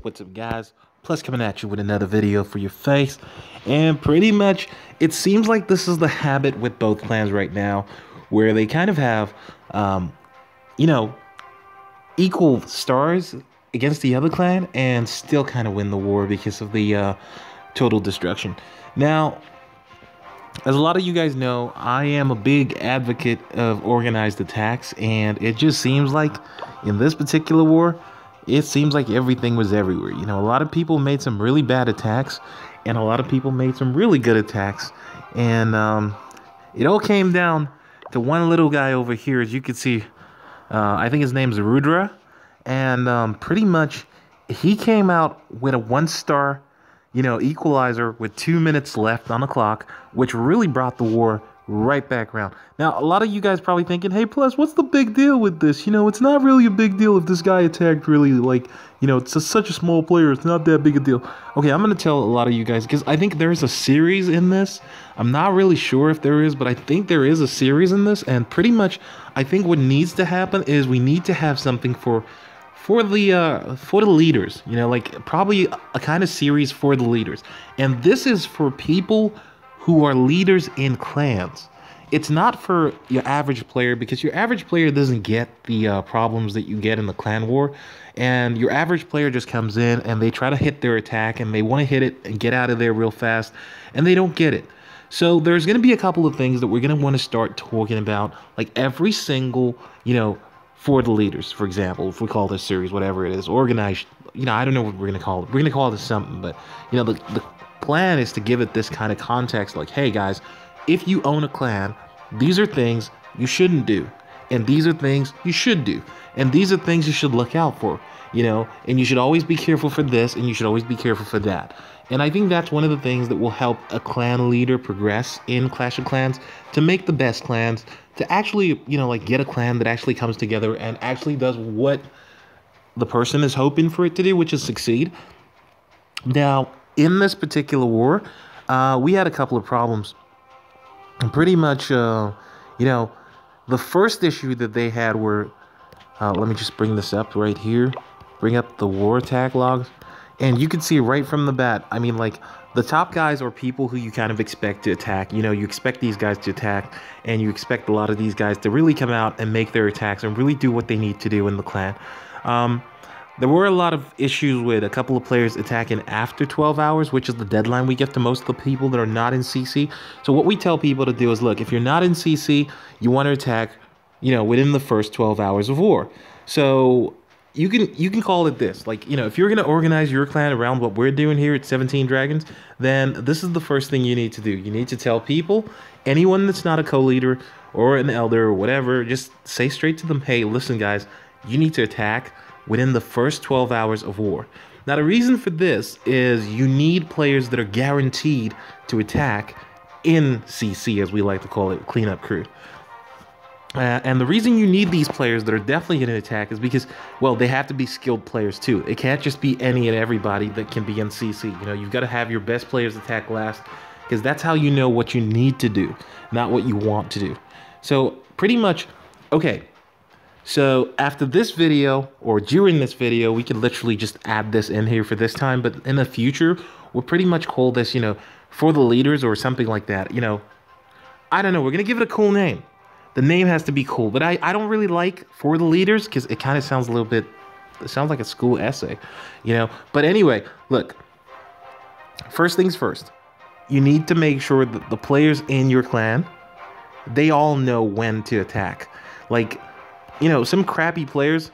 What's up, guys? Plus coming at you with another video for your face. And pretty much it seems like this is the habit with both clans right now, where they kind of have you know, equal stars against the other clan and still kind of win the war because of the total destruction. Now, as a lot of you guys know, I am a big advocate of organized attacks, and it just seems like in this particular war, it seems like everything was everywhere. You know, a lot of people made some really bad attacks, and a lot of people made some really good attacks, and it all came down to one little guy over here. As you can see, I think his name's Rudra, and pretty much he came out with a 1-star, you know, equalizer with 2 minutes left on the clock, which really brought the war right back around. Now, a lot of you guys probably thinking, hey, Plus, what's the big deal with this? You know, it's not really a big deal if this guy attacked really, like, you know, it's such a small player. It's not that big a deal. Okay, I'm going to tell a lot of you guys, because I think there's a series in this. I'm not really sure if there is, but I think there is a series in this, and pretty much I think what needs to happen is we need to have something for the leaders, you know, like probably a kind of series for the leaders. And this is for people who are leaders in clans. It's not for your average player, because your average player doesn't get the problems that you get in the clan war. And your average player just comes in and they try to hit their attack and they want to hit it and get out of there real fast, and they don't get it. So there's going to be a couple of things that we're going to want to start talking about, like every single, you know, for the leaders, for example, if we call this series, whatever it is, organized, you know, I don't know what we're going to call it. We're going to call this something, but, you know, the plan is to give it this kind of context, like, hey, guys, if you own a clan, these are things you shouldn't do, and these are things you should do, and these are things you should look out for, you know, and you should always be careful for this, and you should always be careful for that. And I think that's one of the things that will help a clan leader progress in Clash of Clans, to make the best clans, to actually, you know, like get a clan that actually comes together and actually does what the person is hoping for it to do, which is succeed. Now, in this particular war, we had a couple of problems. And pretty much, you know, the first issue that they had were, let me just bring this up right here, bring up the war attack logs. And you can see right from the bat, I mean, like, the top guys are people who you kind of expect to attack. You know, you expect these guys to attack, and you expect a lot of these guys to really come out and make their attacks and really do what they need to do in the clan. There were a lot of issues with a couple of players attacking after 12 hours, which is the deadline we get to most of the people that are not in CC. So what we tell people to do is, look, if you're not in CC, you want to attack, you know, within the first 12 hours of war. So you can call it this, like, you know, if you're going to organize your clan around what we're doing here at 17 Dragons, then this is the first thing you need to do. You need to tell people, anyone that's not a co-leader or an elder or whatever, just say straight to them, hey, listen, guys, you need to attack within the first 12 hours of war. Now, the reason for this is you need players that are guaranteed to attack in CC, as we like to call it, cleanup crew. And the reason you need these players that are definitely going to attack is because, well, they have to be skilled players too. It can't just be any and everybody that can be in CC. You know, you've got to have your best players attack last, because that's how you know what you need to do, not what you want to do. So pretty much, okay. So after this video, or during this video, we can literally just add this in here for this time. But in the future, we'll pretty much call this, you know, for the leaders or something like that. You know, I don't know. We're going to give it a cool name. The name has to be cool. But I don't really like for the leaders, because it kind of sounds a little bit, it sounds like a school essay, you know. But anyway, look, first things first. You need to make sure that the players in your clan, they all know when to attack. Like, you know, some crappy players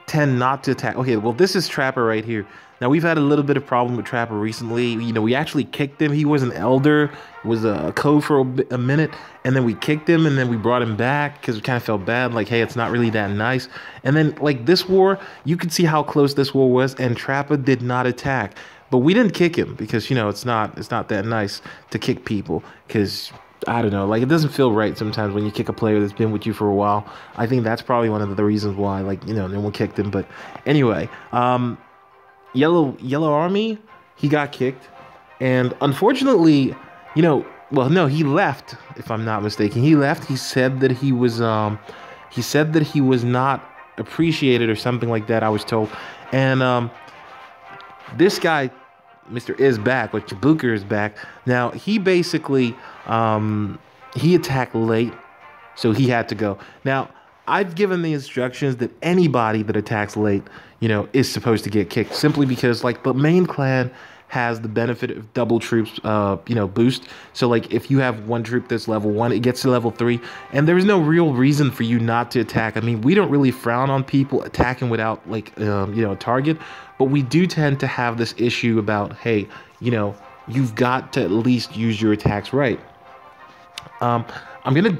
tend not to attack. Okay, well, this is Trapper right here. Now, we've had a little bit of problem with Trapper recently. You know, we actually kicked him. He was an elder, was a co for a minute, and then we kicked him, and then we brought him back because we kind of felt bad. Like, hey, it's not really that nice. And then, like, this war, you could see how close this war was, and Trapper did not attack. But we didn't kick him because, you know, it's not that nice to kick people, because I don't know, like, it doesn't feel right sometimes when you kick a player that's been with you for a while. I think that's probably one of the reasons why, like, you know, no one kicked him. But anyway, Yellow Army, he got kicked, and unfortunately, you know, well, no, he left, if I'm not mistaken. He left. He said that he was not appreciated or something like that, I was told. And this guy, Mr. Is back, like Chibuker is back. Now, he basically, he attacked late, so he had to go. Now, I've given the instructions that anybody that attacks late, is supposed to get kicked, simply because, like, the main clan has the benefit of double troops, boost. So, like, if you have one troop that's level 1, it gets to level 3, and there's no real reason for you not to attack. I mean, we don't really frown on people attacking without, like, a target, but we do tend to have this issue about, hey, you've got to at least use your attacks right. I'm gonna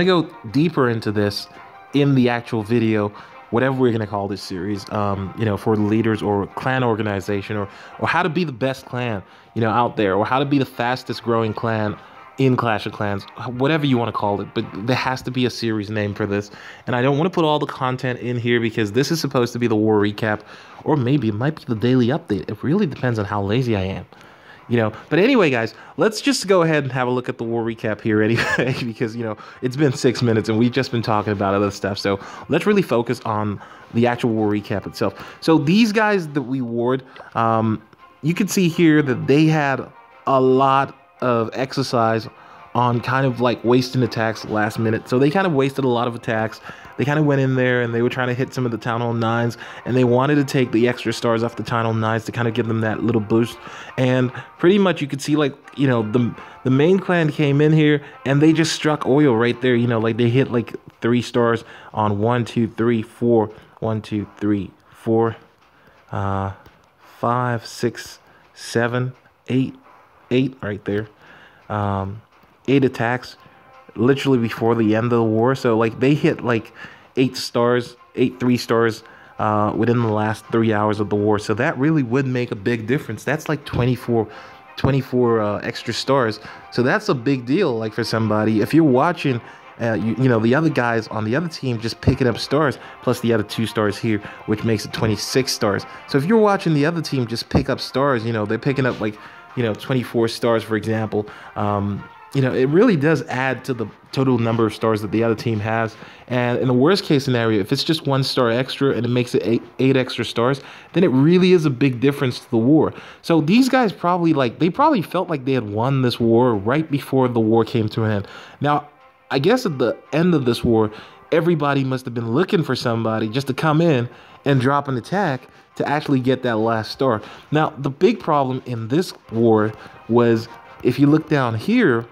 go deeper into this in the actual video, whatever we're going to call this series, for the leaders or clan organization, or how to be the best clan, out there, or how to be the fastest growing clan in Clash of Clans, whatever you want to call it. But there has to be a series name for this. And I don't want to put all the content in here because this is supposed to be the war recap, or maybe it might be the daily update. It really depends on how lazy I am. But anyway, guys, let's just go ahead and have a look at the war recap here anyway, because, it's been 6 minutes and we've just been talking about other stuff. So let's really focus on the actual war recap itself. So these guys that we warred, you can see here that they had a lot of exercise on kind of like wasting attacks last minute. So they kind of wasted a lot of attacks. They kind of went in there and they were trying to hit some of the Town Hall 9s, and they wanted to take the extra stars off the Town Hall 9s to kind of give them that little boost. And pretty much you could see, like, the main clan came in here and they just struck oil right there. Like they hit like 3 stars on 1, 2, 3, 4, 1, 2, 3, 4, 5, 6, 7, 8 right there. 8 attacks literally before the end of the war. So, like, they hit like 8 3 stars within the last 3 hours of the war. So that really would make a big difference. That's like 24 extra stars. So that's a big deal, like, for somebody. If you're watching, the other guys on the other team just picking up stars, plus the other 2 stars here, which makes it 26 stars. So if you're watching the other team just pick up stars, they're picking up like, 24 stars, for example. It really does add to the total number of stars that the other team has. And in the worst case scenario, if it's just 1 star extra and it makes it 8 extra stars, then it really is a big difference to the war. So these guys probably felt like they had won this war right before the war came to an end. Now, I guess at the end of this war, everybody must have been looking for somebody just to come in and drop an attack to actually get that last star. Now, the big problem in this war was, if you look down here,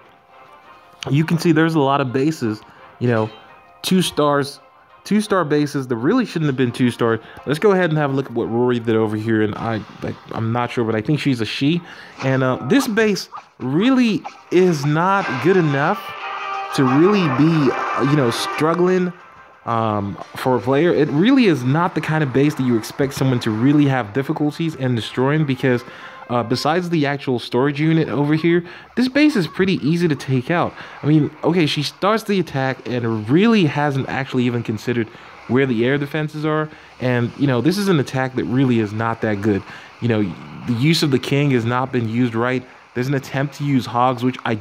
you can see there's a lot of bases, 2 stars, 2-star bases that really shouldn't have been 2-star. Let's go ahead and have a look at what Rory did over here. And I'm not sure, but I think she's a she. And this base really is not good enough to really be, struggling for a player. It really is not the kind of base that you expect someone to really have difficulties in destroying, because besides the actual storage unit over here, this base is pretty easy to take out. I mean, okay, she starts the attack and really hasn't actually even considered where the air defenses are. And, this is an attack that really is not that good. The use of the king has not been used right. There's an attempt to use hogs, which I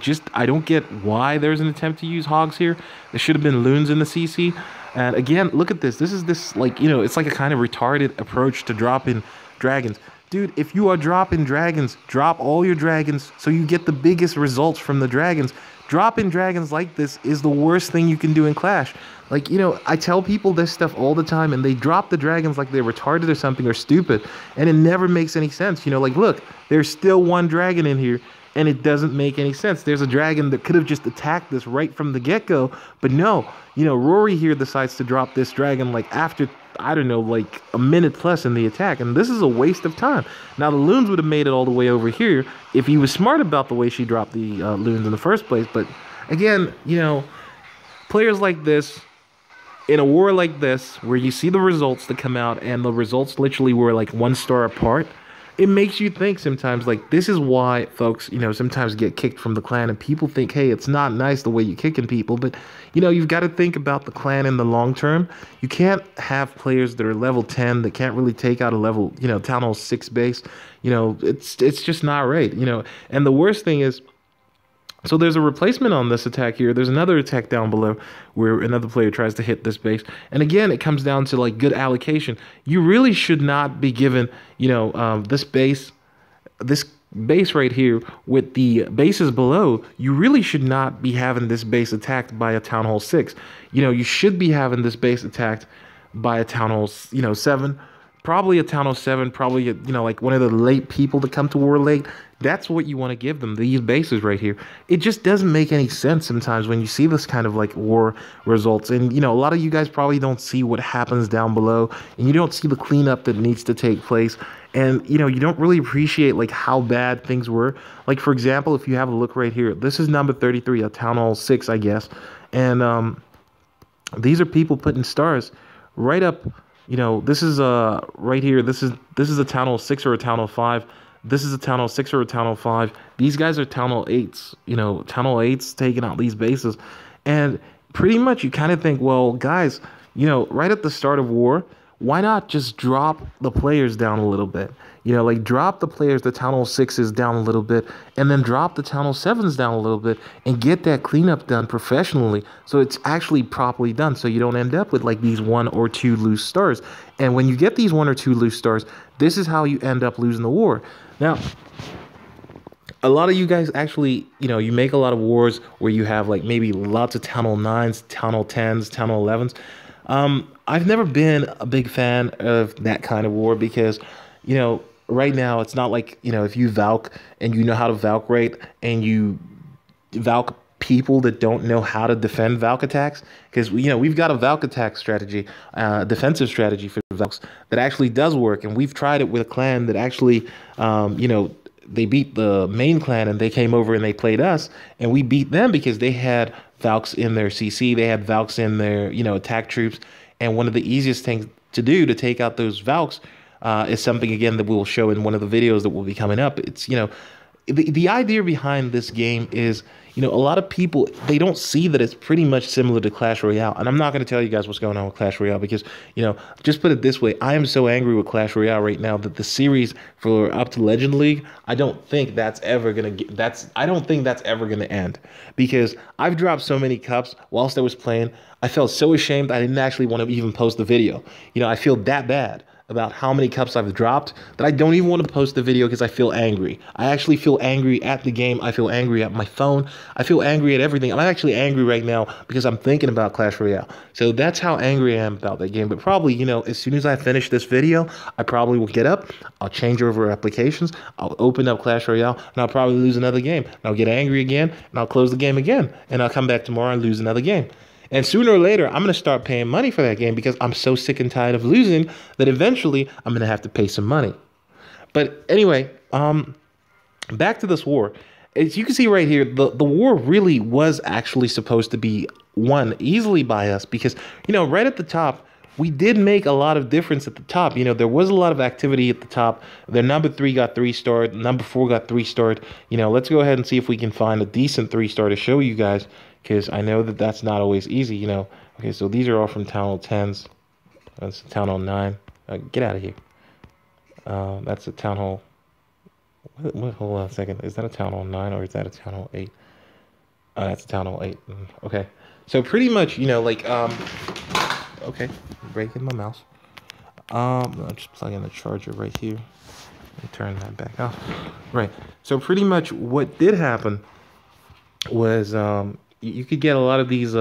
don't get why there's an attempt to use hogs here. There should have been loons in the CC. And again, look at this. This is like, it's like a kind of retarded approach to dropping dragons. Dude, if you are dropping dragons, drop all your dragons so you get the biggest results from the dragons. Dropping dragons like this is the worst thing you can do in Clash. Like, I tell people this stuff all the time, and they drop the dragons like they're retarded or something, or stupid, and it never makes any sense. Like, look, there's still 1 dragon in here, and it doesn't make any sense. There's a dragon that could have just attacked this right from the get-go, but no. Rory here decides to drop this dragon, like, after, I don't know, like a minute plus in the attack, and this is a waste of time. Now, the loons would have made it all the way over here if he was smart about the way she dropped the loons in the first place, but again, players like this, in a war like this, where you see the results that come out, and the results literally were like 1 star apart, it makes you think sometimes, like, this is why folks, sometimes get kicked from the clan, and people think, hey, it's not nice the way you're kicking people, but, you've got to think about the clan in the long term. You can't have players that are level 10 that can't really take out a level, Town Hall 6 base. It's just not right, and the worst thing is, So there's a replacement on this attack here. There's another attack down below where another player tries to hit this base. And again, it comes down to like good allocation. You really should not be given, this base right here with the bases below. You really should not be having this base attacked by a Town Hall 6. You should be having this base attacked by a Town Hall, 7. Probably a Town Hall 7, probably, like one of the late people to come to war late. That's what you want to give them, these bases right here. It just doesn't make any sense sometimes when you see this kind of like war results. And, a lot of you guys probably don't see what happens down below, and you don't see the cleanup that needs to take place. And, you don't really appreciate like how bad things were. Like, for example, if you have a look right here, this is number 33, a Town Hall 6, I guess. And these are people putting stars right up. This is right here. This is a Town Hall 6 or a Town Hall 5. This is a Town Hall 6 or a Town Hall 5. These guys are Town Hall 8s. Town Hall 8s taking out these bases. And pretty much you kind of think, well, guys, right at the start of war, why not just drop the players down a little bit? Like drop the players, the Town Hall 6s down a little bit, and then drop the Town Hall 7s down a little bit and get that cleanup done professionally so it's actually properly done, so you don't end up with like these 1 or 2 loose stars. And when you get these 1 or 2 loose stars, this is how you end up losing the war. Now, a lot of you guys actually, you make a lot of wars where you have like maybe lots of Town Hall 9s, Town Hall 10s, Town Hall 11s. I've never been a big fan of that kind of war because, right now it's not like, if you Valk and you know how to Valk rate and you Valk people that don't know how to defend Valk attacks, because, we've got a Valk attack strategy, defensive strategy for Valks that actually does work. And we've tried it with a clan that actually, they beat the main clan and they came over and they played us and we beat them because they had Valks in their CC, they had Valks in their, attack troops. And one of the easiest things to do to take out those Valks is something, again, that we'll show in one of the videos that will be coming up. It's, the idea behind this game is, a lot of people, they don't see that it's pretty much similar to Clash Royale. And I'm not going to tell you guys what's going on with Clash Royale because, just put it this way. I am so angry with Clash Royale right now that the series for up to Legend League, I don't think that's ever going to end because I've dropped so many cups whilst I was playing. I felt so ashamed. I didn't actually want to even post the video. I feel that bad about how many cups I've dropped that I don't even want to post the video because I feel angry. I actually feel angry at the game. I feel angry at my phone. I feel angry at everything. I'm actually angry right now because I'm thinking about Clash Royale. So that's how angry I am about that game. But probably, as soon as I finish this video, I probably will get up, I'll change over applications, I'll open up Clash Royale, and I'll probably lose another game. And I'll get angry again, and I'll close the game again. And I'll come back tomorrow and lose another game. And sooner or later, I'm going to start paying money for that game because I'm so sick and tired of losing that eventually I'm going to have to pay some money. But anyway, back to this war. As you can see right here, the war really was actually supposed to be won easily by us because, right at the top, we did make a lot of difference at the top. There was a lot of activity at the top. Their number 3 got 3-starred. Number 4 got 3-starred. Let's go ahead and see if we can find a decent 3-star to show you guys, because I know that that's not always easy, Okay, so these are all from Town Hall 10s. That's Town Hall 9. Get out of here. That's a Town Hall... hold on a second. Is that a Town Hall 9 or is that a Town Hall 8? That's a Town Hall 8. Okay. So pretty much, okay, breaking my mouse. I'll just plug in the charger right here and turn that back off. Right. So pretty much what did happen was you could get a lot of these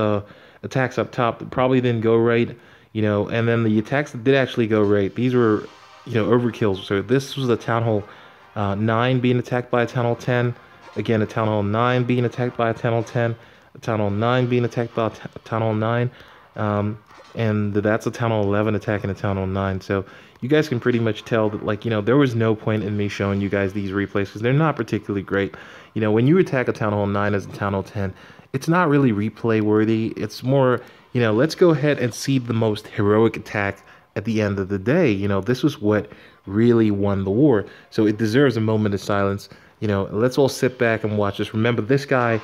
attacks up top that probably didn't go right, and then the attacks that did actually go right, these were, overkills. So this was a Town Hall 9 being attacked by a Town Hall 10. Again, a Town Hall 9 being attacked by a Town Hall 10. A Town Hall 9 being attacked by a Town Hall 9. And that's a Town Hall 11 attacking a Town Hall 9. So you guys can pretty much tell that, there was no point in me showing you guys these replays because they're not particularly great. When you attack a Town Hall 9 as a Town Hall 10, it's not really replay worthy. It's more, let's go ahead and see the most heroic attack at the end of the day. This was what really won the war. So it deserves a moment of silence. Let's all sit back and watch this. Remember, this guy,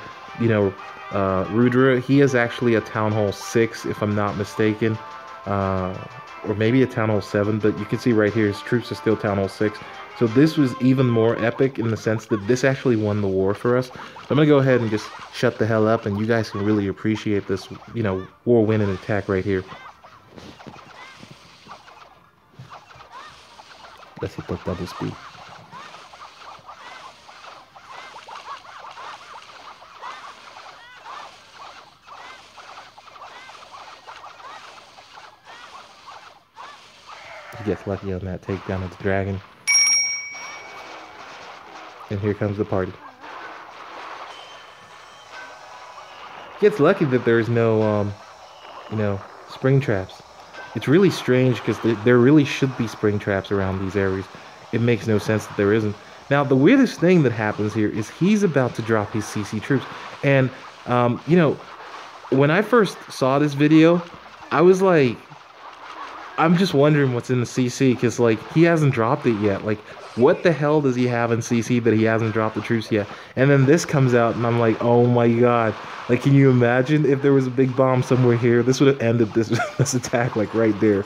Rudra, he is actually a Town Hall 6, if I'm not mistaken. or maybe a Town Hall 7, but you can see right here his troops are still Town Hall 6. So this was even more epic in the sense that this actually won the war for us. So I'm going to go ahead and just shut the hell up, and you guys can really appreciate this, you know, war winning attack right here. Let's hit that double speed. He gets lucky on that takedown of the dragon. And here comes the party. Gets lucky that there's no, you know, spring traps. It's really strange because there really should be spring traps around these areas. It makes no sense that there isn't. Now, the weirdest thing that happens here is he's about to drop his CC troops. And, you know, when I first saw this video, I was like, I'm just wondering what's in the CC because, like, he hasn't dropped it yet. Like, what the hell does he have in CC that he hasn't dropped the troops yet? And then this comes out, and I'm like, oh my god. Like, can you imagine if there was a big bomb somewhere here? This would have ended this attack, like, right there.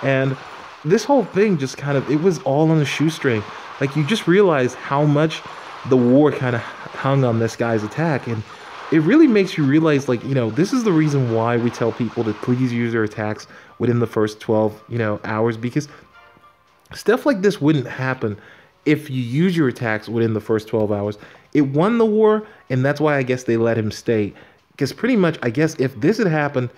And this whole thing just kind of, it was all on a shoestring. Like, you just realize how much the war kind of hung on this guy's attack. And it really makes you realize, like, you know, this is the reason why we tell people to please use their attacks within the first 12, you know, hours, because stuff like this wouldn't happen if you use your attacks within the first 12 hours. It won the war, and that's why I guess they let him stay. Because pretty much, I guess, if this had happened,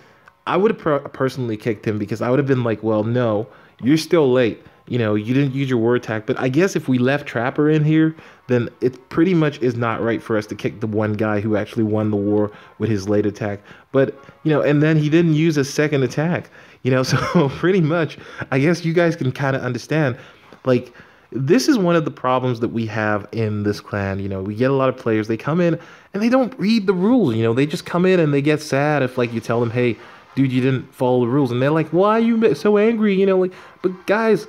I would have personally kicked him, because I would have been like, well, no, you're still late. You know, you didn't use your war attack. But I guess if we left Trapper in here, then it pretty much is not right for us to kick the one guy who actually won the war with his late attack. But, you know, and then he didn't use a second attack. You know, so pretty much, I guess you guys can kind of understand, like, this is one of the problems that we have in this clan. You know, we get a lot of players, they come in and they don't read the rules. You know, they just come in and they get sad if, like, you tell them, hey, dude, you didn't follow the rules. And they're like, why are you so angry? You know, like, but guys,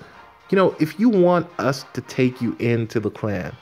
you know, if you want us to take you into the clan,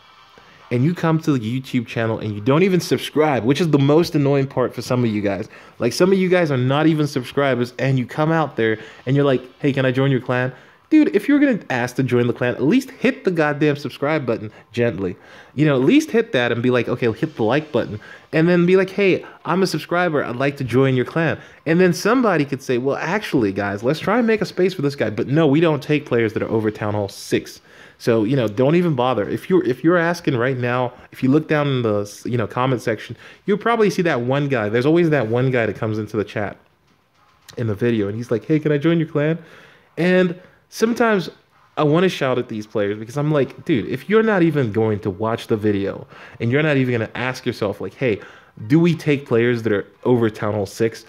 and you come to the YouTube channel and you don't even subscribe, which is the most annoying part for some of you guys. Like, some of you guys are not even subscribers, and you come out there and you're like, hey, can I join your clan? Dude, if you're going to ask to join the clan, at least hit the goddamn subscribe button gently. You know, at least hit that and be like, okay, hit the like button. And then be like, hey, I'm a subscriber. I'd like to join your clan. And then somebody could say, well, actually, guys, let's try and make a space for this guy. But no, we don't take players that are over Town Hall 6. So, you know, don't even bother. If you're asking right now, if you look down in the, you know, comment section, you'll probably see that one guy. There's always that one guy that comes into the chat in the video, and he's like, hey, can I join your clan? And sometimes I want to shout at these players, because I'm like, dude, if you're not even going to watch the video and you're not even going to ask yourself, like, hey, do we take players that are over Town Hall 6?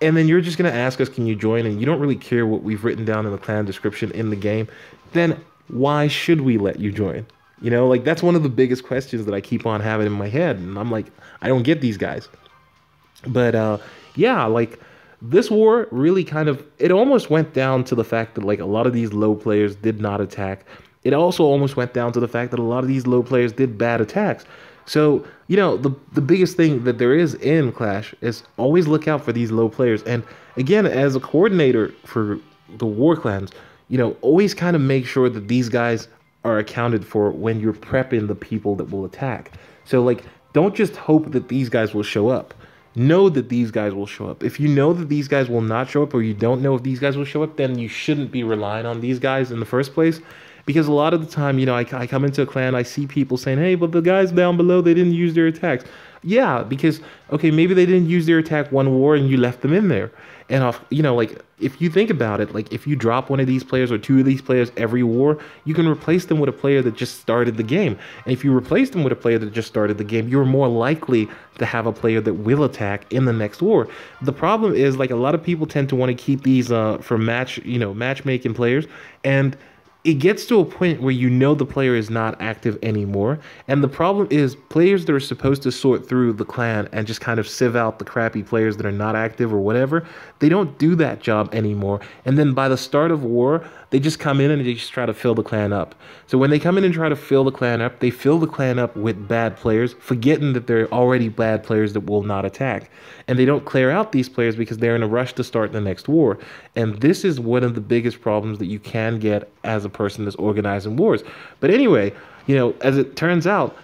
And then you're just going to ask us, can you join? And you don't really care what we've written down in the clan description in the game. Then why should we let you join? You know, like, that's one of the biggest questions that I keep on having in my head. And I'm like, I don't get these guys. But yeah, like, this war really kind of, it almost went down to the fact that, like, a lot of these low players did not attack. It also almost went down to the fact that a lot of these low players did bad attacks. So, you know, the biggest thing that there is in Clash is always look out for these low players. And again, as a coordinator for the war clans, you know, always kind of make sure that these guys are accounted for when you're prepping the people that will attack. So, like, don't just hope that these guys will show up. Know that these guys will show up. If you know that these guys will not show up, or you don't know if these guys will show up, then you shouldn't be relying on these guys in the first place. Because a lot of the time, you know, I come into a clan, I see people saying, hey, but the guys down below, they didn't use their attacks. Yeah, because, okay, maybe they didn't use their attack one war and you left them in there. And, you know, like, if you think about it, like, if you drop one of these players or two of these players every war, you can replace them with a player that just started the game. And if you replace them with a player that just started the game, you're more likely to have a player that will attack in the next war. The problem is, like, a lot of people tend to want to keep these for matchmaking players, and it gets to a point where you know the player is not active anymore. And the problem is, players that are supposed to sort through the clan and just kind of sieve out the crappy players that are not active or whatever, they don't do that job anymore. And then by the start of war, they just come in and they just try to fill the clan up. So when they come in and try to fill the clan up, they fill the clan up with bad players, forgetting that they're already bad players that will not attack. And they don't clear out these players because they're in a rush to start the next war. And this is one of the biggest problems that you can get as a person that's organizing wars. But anyway, you know, as it turns out,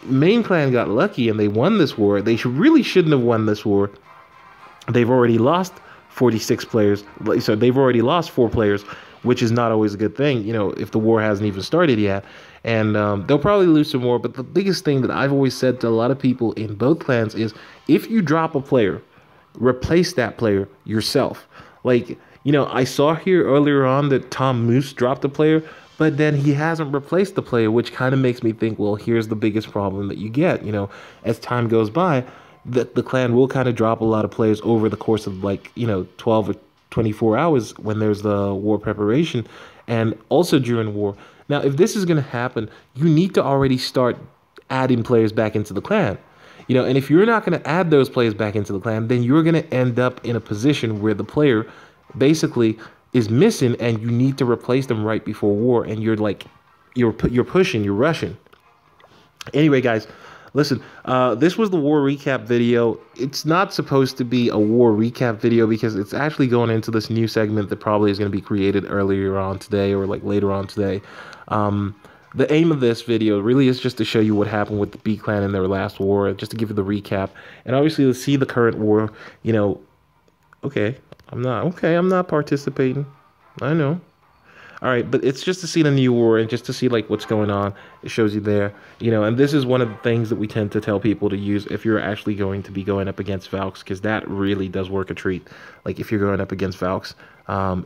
Main Clan got lucky and they won this war. They really shouldn't have won this war. They've already lost 46 players. So they've already lost 4 players, which is not always a good thing, you know, if the war hasn't even started yet. And they'll probably lose some more. But the biggest thing that I've always said to a lot of people in both clans is, if you drop a player, replace that player yourself. Like, you know, I saw here earlier on that Tom Moose dropped a player, but then he hasn't replaced the player, which kind of makes me think, well, here's the biggest problem that you get. You know, as time goes by, the clan will kind of drop a lot of players over the course of, like, you know, 12 or 24 hours when there's the war preparation, and also during war. Now, if this is going to happen, you need to already start adding players back into the clan. You know, and if you're not going to add those players back into the clan, then you're going to end up in a position where the player basically is missing and you need to replace them right before war, and you're like, you're pushing, you're rushing. Anyway, guys, listen, this was the war recap video. It's not supposed to be a war recap video because it's actually going into this new segment that probably is going to be created earlier on today, or like later on today. The aim of this video really is just to show you what happened with the B Clan in their last war, just to give you the recap, and obviously to see the current war. You know, I'm not participating. I know. All right, but it's just to see the new war and just to see like what's going on. It shows you there, you know, and this is one of the things that we tend to tell people to use if you're actually going to be going up against Valks, because that really does work a treat. Like, if you're going up against Valks,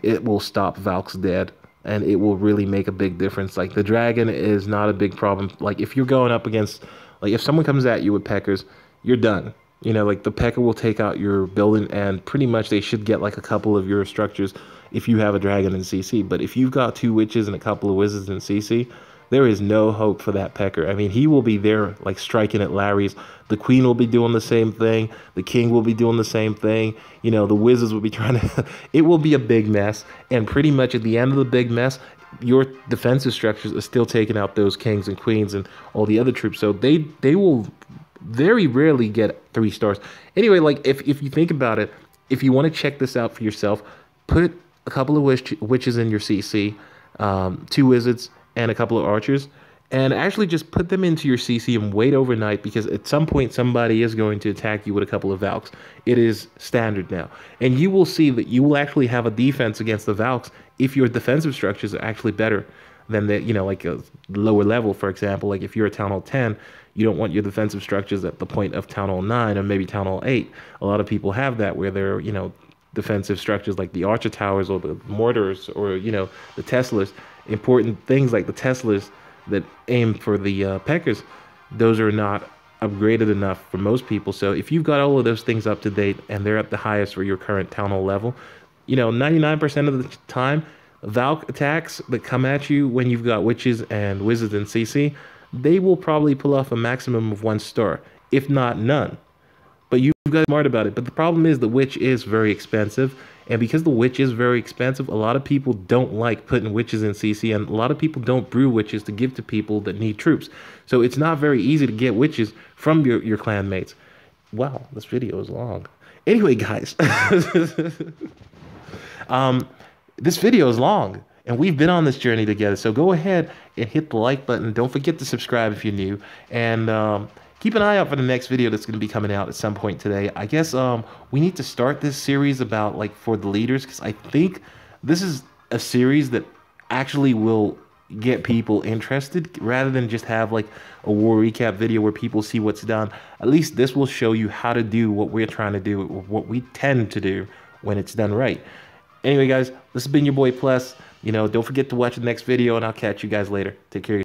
it will stop Valks dead, and it will really make a big difference. Like, the dragon is not a big problem. Like, if you're going up against, like, if someone comes at you with Peckers, you're done. You know, like, the Pecker will take out your building, and pretty much they should get like a couple of your structures if you have a dragon in CC. But if you've got 2 witches and a couple of wizards in CC, there is no hope for that Pecker. I mean, he will be there like striking at Larry's. The queen will be doing the same thing. The king will be doing the same thing. You know, the wizards will be trying to it will be a big mess, and pretty much at the end of the big mess, your defensive structures are still taking out those kings and queens and all the other troops. So they will very rarely get 3 stars. Anyway, like, if you think about it, if you want to check this out for yourself, put a couple of witches in your CC, 2 wizards and a couple of archers, and actually just put them into your CC and wait overnight, because at some point somebody is going to attack you with a couple of Valks. It is standard now, and you will see that you will actually have a defense against the Valks if your defensive structures are actually better than the, you know, like a lower level. For example, like if you're a Town Hall 10, you don't want your defensive structures at the point of Town Hall 9 or maybe Town Hall 8. A lot of people have that, where they're, you know, defensive structures like the archer towers or the mortars, or, you know, the Teslas. Important things like the Teslas that aim for the Peckers, those are not upgraded enough for most people. So if you've got all of those things up to date and they're at the highest for your current Town Hall level, you know, 99% of the time, Valk attacks that come at you when you've got witches and wizards in CC, they will probably pull off a maximum of 1 star, if not none. But you've got to be smart about it. But the problem is the witch is very expensive. And because the witch is very expensive, a lot of people don't like putting witches in CC. And a lot of people don't brew witches to give to people that need troops. So it's not very easy to get witches from your clan mates. Wow, this video is long. Anyway, guys. This video is long, and we've been on this journey together. So go ahead and hit the like button. Don't forget to subscribe if you're new. And keep an eye out for the next video that's going to be coming out at some point today. I guess we need to start this series about, like, for the leaders, because I think this is a series that actually will get people interested, rather than just have like a war recap video where people see what's done. At least this will show you how to do what we're trying to do, what we tend to do when it's done right. Anyway, guys, this has been your boy Plus. You know, don't forget to watch the next video, and I'll catch you guys later. Take care.